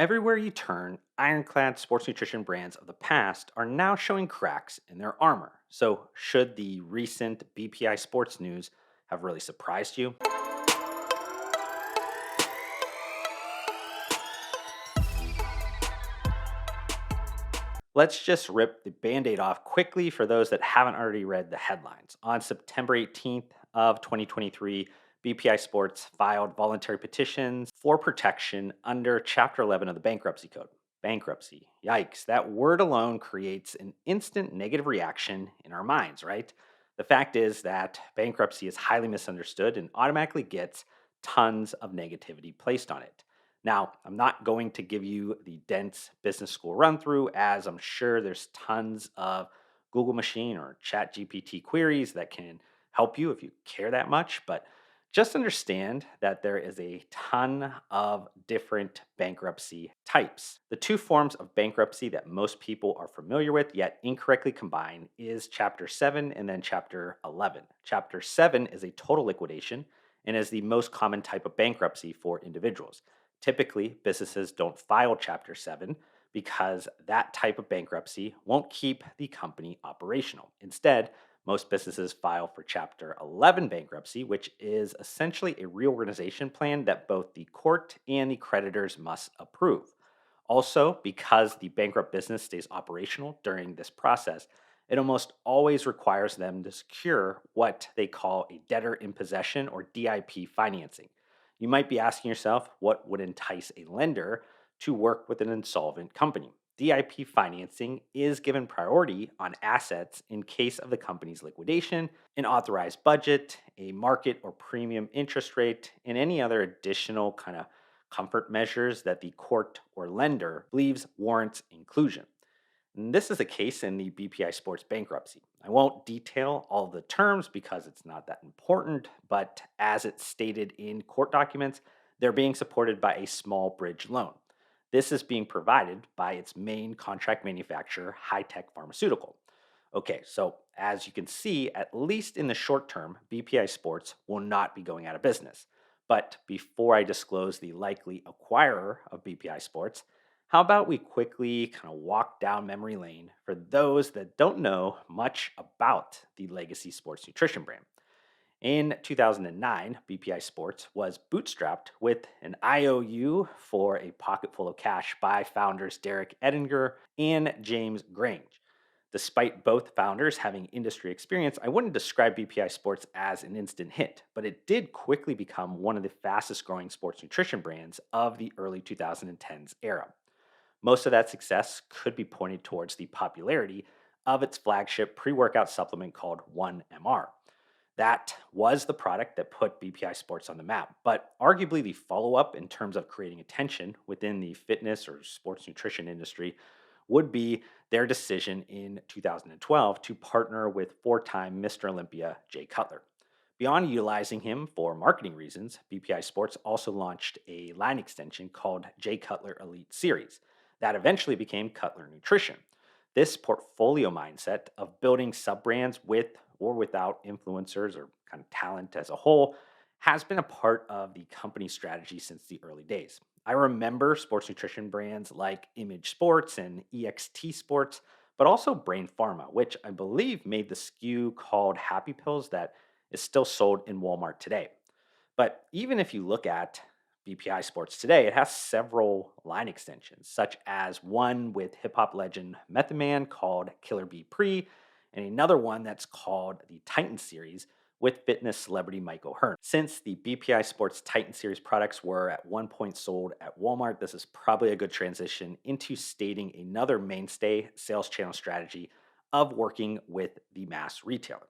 Everywhere you turn, ironclad sports nutrition brands of the past are now showing cracks in their armor. So, should the recent BPI sports news have really surprised you? Let's just rip the band-aid off quickly for those that haven't already read the headlines. On September 18th of 2023, BPI Sports filed voluntary petitions for protection under Chapter 11 of the Bankruptcy Code. Bankruptcy. Yikes. That word alone creates an instant negative reaction in our minds, right? The fact is that bankruptcy is highly misunderstood and automatically gets tons of negativity placed on it. Now, I'm not going to give you the dense business school run through, as I'm sure there's tons of Google machine or chat GPT queries that can help you if you care that much. But just understand that there is a ton of different bankruptcy types. The two forms of bankruptcy that most people are familiar with, yet incorrectly combine, is Chapter 7 and then Chapter 11. Chapter 7 is a total liquidation and is the most common type of bankruptcy for individuals. Typically, businesses don't file Chapter 7 because that type of bankruptcy won't keep the company operational. Instead, most businesses file for Chapter 11 bankruptcy, which is essentially a reorganization plan that both the court and the creditors must approve. Also, because the bankrupt business stays operational during this process, it almost always requires them to secure what they call a debtor in possession or DIP financing. You might be asking yourself what would entice a lender to work with an insolvent company. DIP financing is given priority on assets in case of the company's liquidation, an authorized budget, a market or premium interest rate, and any other additional kind of comfort measures that the court or lender believes warrants inclusion. And this is the case in the BPI Sports bankruptcy. I won't detail all the terms because it's not that important, but as it's stated in court documents, they're being supported by a small bridge loan. This is being provided by its main contract manufacturer, High Tech Pharmaceutical. Okay, so as you can see, at least in the short term, BPI Sports will not be going out of business. But before I disclose the likely acquirer of BPI Sports, how about we quickly kind of walk down memory lane for those that don't know much about the legacy sports nutrition brand? In 2009, BPI Sports was bootstrapped with an IOU for a pocket full of cash by founders Derek Edinger and James Grange. Despite both founders having industry experience, I wouldn't describe BPI Sports as an instant hit, but it did quickly become one of the fastest growing sports nutrition brands of the early 2010s era. Most of that success could be pointed towards the popularity of its flagship pre workout supplement called 1MR. That was the product that put BPI Sports on the map, but arguably the follow up in terms of creating attention within the fitness or sports nutrition industry would be their decision in 2012 to partner with four-time Mr. Olympia Jay Cutler. Beyond utilizing him for marketing reasons, BPI Sports also launched a line extension called Jay Cutler Elite Series that eventually became Cutler Nutrition. This portfolio mindset of building sub brands with or without influencers or kind of talent as a whole has been a part of the company's strategy since the early days. I remember sports nutrition brands like Image Sports and EXT Sports, but also Brain Pharma, which I believe made the SKU called Happy Pills that is still sold in Walmart today. But even if you look at BPI Sports today, it has several line extensions, such as one with hip hop legend Method Man called Killer Bee Pre, and another one that's called the Titan Series with fitness celebrity Mike O'Hearn. Since the BPI Sports Titan Series products were at one point sold at Walmart, this is probably a good transition into stating another mainstay sales channel strategy of working with the mass retailer.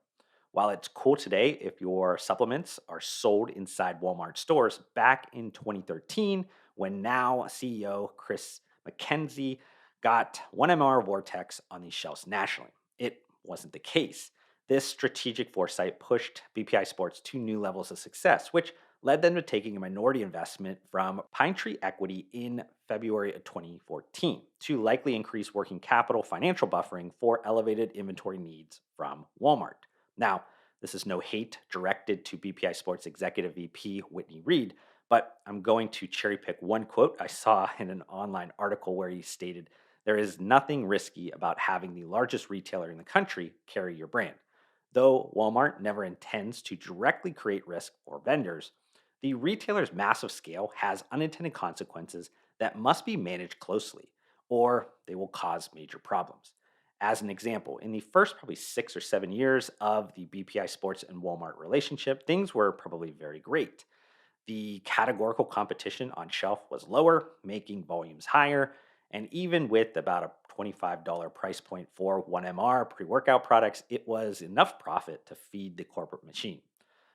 While it's cool today if your supplements are sold inside Walmart stores, back in 2013, when now CEO Chris McKenzie got 1MR Vortex on these shelves nationally, it wasn't the case. This strategic foresight pushed BPI Sports to new levels of success, which led them to taking a minority investment from Pine Tree Equity in February of 2014 to likely increase working capital financial buffering for elevated inventory needs from Walmart. Now, this is no hate directed to BPI Sports Executive VP Whitney Reed, But I'm going to cherry pick one quote I saw in an online article where he stated, "There is nothing risky about having the largest retailer in the country carry your brand." Though Walmart never intends to directly create risk for vendors, the retailer's massive scale has unintended consequences that must be managed closely, or they will cause major problems. As an example, in the first probably 6 or 7 years of the BPI Sports and Walmart relationship, things were probably very great. The categorical competition on shelf was lower, making volumes higher, and even with about a $25 price point for 1MR pre workout products, it was enough profit to feed the corporate machine.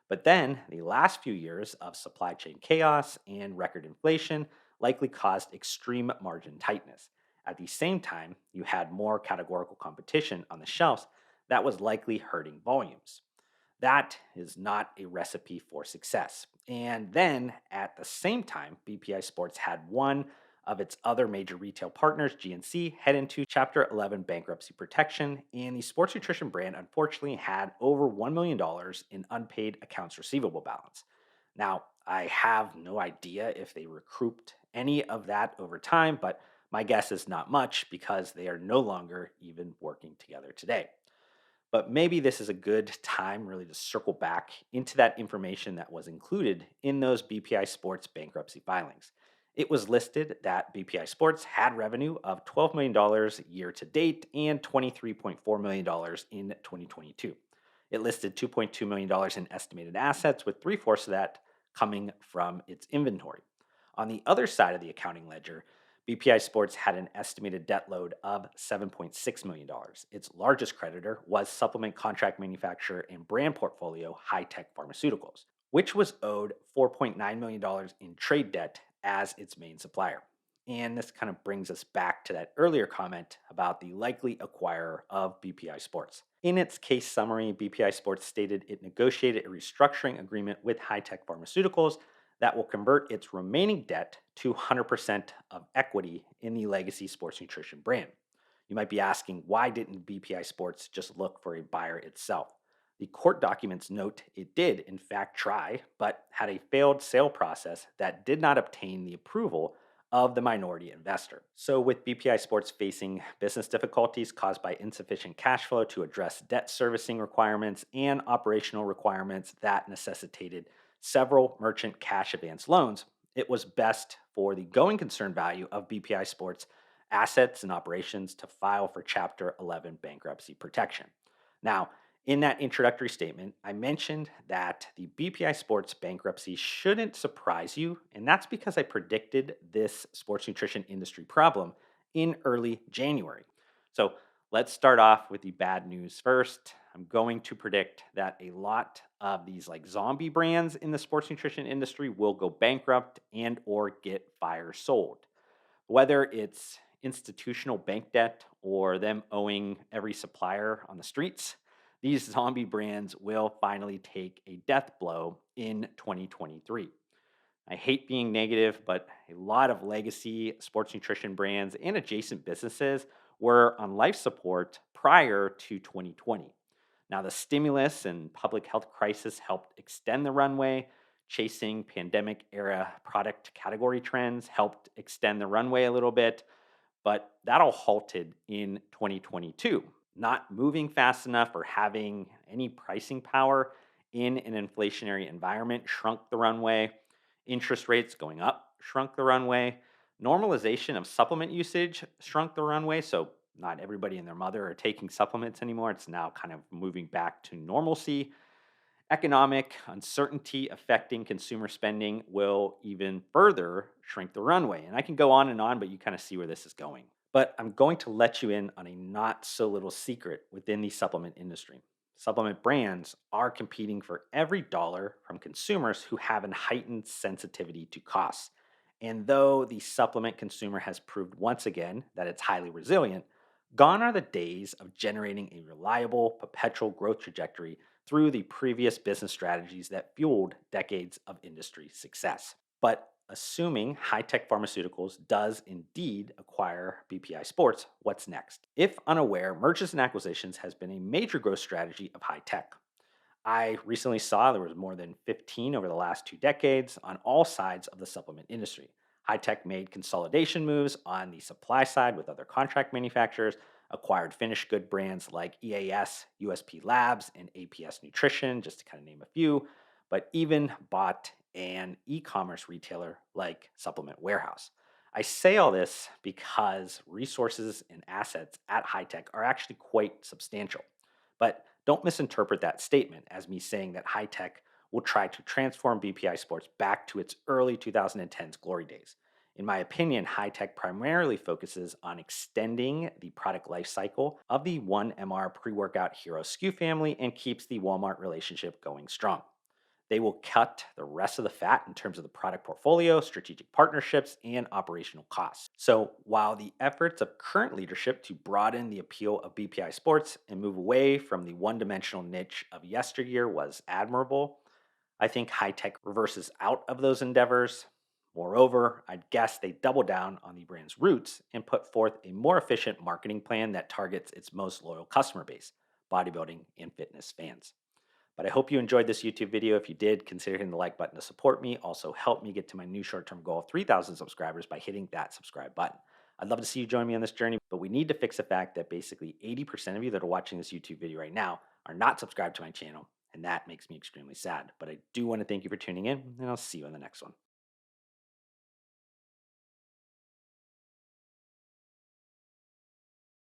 But then the last few years of supply chain chaos and record inflation likely caused extreme margin tightness. At the same time, you had more categorical competition on the shelves that was likely hurting volumes. That is not a recipe for success. And then at the same time, BPI Sports had one of its other major retail partners, GNC, head into Chapter 11 bankruptcy protection. And the sports nutrition brand unfortunately had over $1 million in unpaid accounts receivable balance. Now, I have no idea if they recouped any of that over time, but my guess is not much because they are no longer even working together today. But maybe this is a good time really to circle back into that information that was included in those BPI Sports bankruptcy filings. It was listed that BPI Sports had revenue of $12 million year to date and $23.4 million in 2022. It listed $2.2 million in estimated assets, with three-fourths of that coming from its inventory. On the other side of the accounting ledger, BPI Sports had an estimated debt load of $7.6 million. Its largest creditor was supplement contract manufacturer and brand portfolio High Tech Pharmaceuticals, which was owed $4.9 million in trade debt as its main supplier. And this kind of brings us back to that earlier comment about the likely acquirer of BPI Sports. In its case summary, BPI Sports stated it negotiated a restructuring agreement with High Tech Pharmaceuticals that will convert its remaining debt to 100% of equity in the legacy sports nutrition brand. You might be asking, why didn't BPI Sports just look for a buyer itself? The court documents note it did, in fact, try, but had a failed sale process that did not obtain the approval of the minority investor. So, with BPI Sports facing business difficulties caused by insufficient cash flow to address debt servicing requirements and operational requirements that necessitated several merchant cash advance loans, it was best for the going concern value of BPI Sports assets and operations to file for Chapter 11 bankruptcy protection. Now, in that introductory statement, I mentioned that the BPI Sports bankruptcy shouldn't surprise you, and that's because I predicted this sports nutrition industry problem in early January. So let's start off with the bad news first. I'm going to predict that a lot of these like zombie brands in the sports nutrition industry will go bankrupt and or get fire sold. Whether it's institutional bank debt or them owing every supplier on the streets, these zombie brands will finally take a death blow in 2023. I hate being negative, but a lot of legacy sports nutrition brands and adjacent businesses were on life support prior to 2020. Now, the stimulus and public health crisis helped extend the runway. Chasing pandemic era product category trends helped extend the runway a little bit, but that all halted in 2022. Not moving fast enough or having any pricing power in an inflationary environment shrunk the runway. Interest rates going up shrunk the runway. Normalization of supplement usage shrunk the runway. So, not everybody and their mother are taking supplements anymore. It's now kind of moving back to normalcy. Economic uncertainty affecting consumer spending will even further shrink the runway. And I can go on, but you kind of see where this is going. But I'm going to let you in on a not so little secret within the supplement industry. Supplement brands are competing for every dollar from consumers who have a heightened sensitivity to costs. And though the supplement consumer has proved once again that it's highly resilient, gone are the days of generating a reliable, perpetual growth trajectory through the previous business strategies that fueled decades of industry success. But assuming High Tech Pharmaceuticals does indeed acquire BPI Sports, what's next? If unaware, mergers and acquisitions has been a major growth strategy of High Tech. I recently saw there was more than 15 over the last 2 decades on all sides of the supplement industry. High tech made consolidation moves on the supply side with other contract manufacturers, acquired finished good brands like EAS, USP Labs, and APS Nutrition, just to kind of name a few, but even bought an e commerce retailer like Supplement Warehouse. I say all this because resources and assets at high tech are actually quite substantial. But don't misinterpret that statement as me saying that high tech will try to transform BPI sports back to its early 2010s glory days. In my opinion, high tech primarily focuses on extending the product life cycle of the 1MR pre workout hero SKU family and keeps the Walmart relationship going strong. They will cut the rest of the fat in terms of the product portfolio, strategic partnerships, and operational costs. So, while the efforts of current leadership to broaden the appeal of BPI sports and move away from the one dimensional niche of yesteryear was admirable, I think high tech reverses out of those endeavors. Moreover, I'd guess they double down on the brand's roots and put forth a more efficient marketing plan that targets its most loyal customer base, bodybuilding and fitness fans. But I hope you enjoyed this YouTube video. If you did, consider hitting the like button to support me. Also, help me get to my new short term goal of 3,000 subscribers by hitting that subscribe button. I'd love to see you join me on this journey, but we need to fix the fact that basically 80% of you that are watching this YouTube video right now are not subscribed to my channel. And that makes me extremely sad. But I do want to thank you for tuning in, and I'll see you in the next one.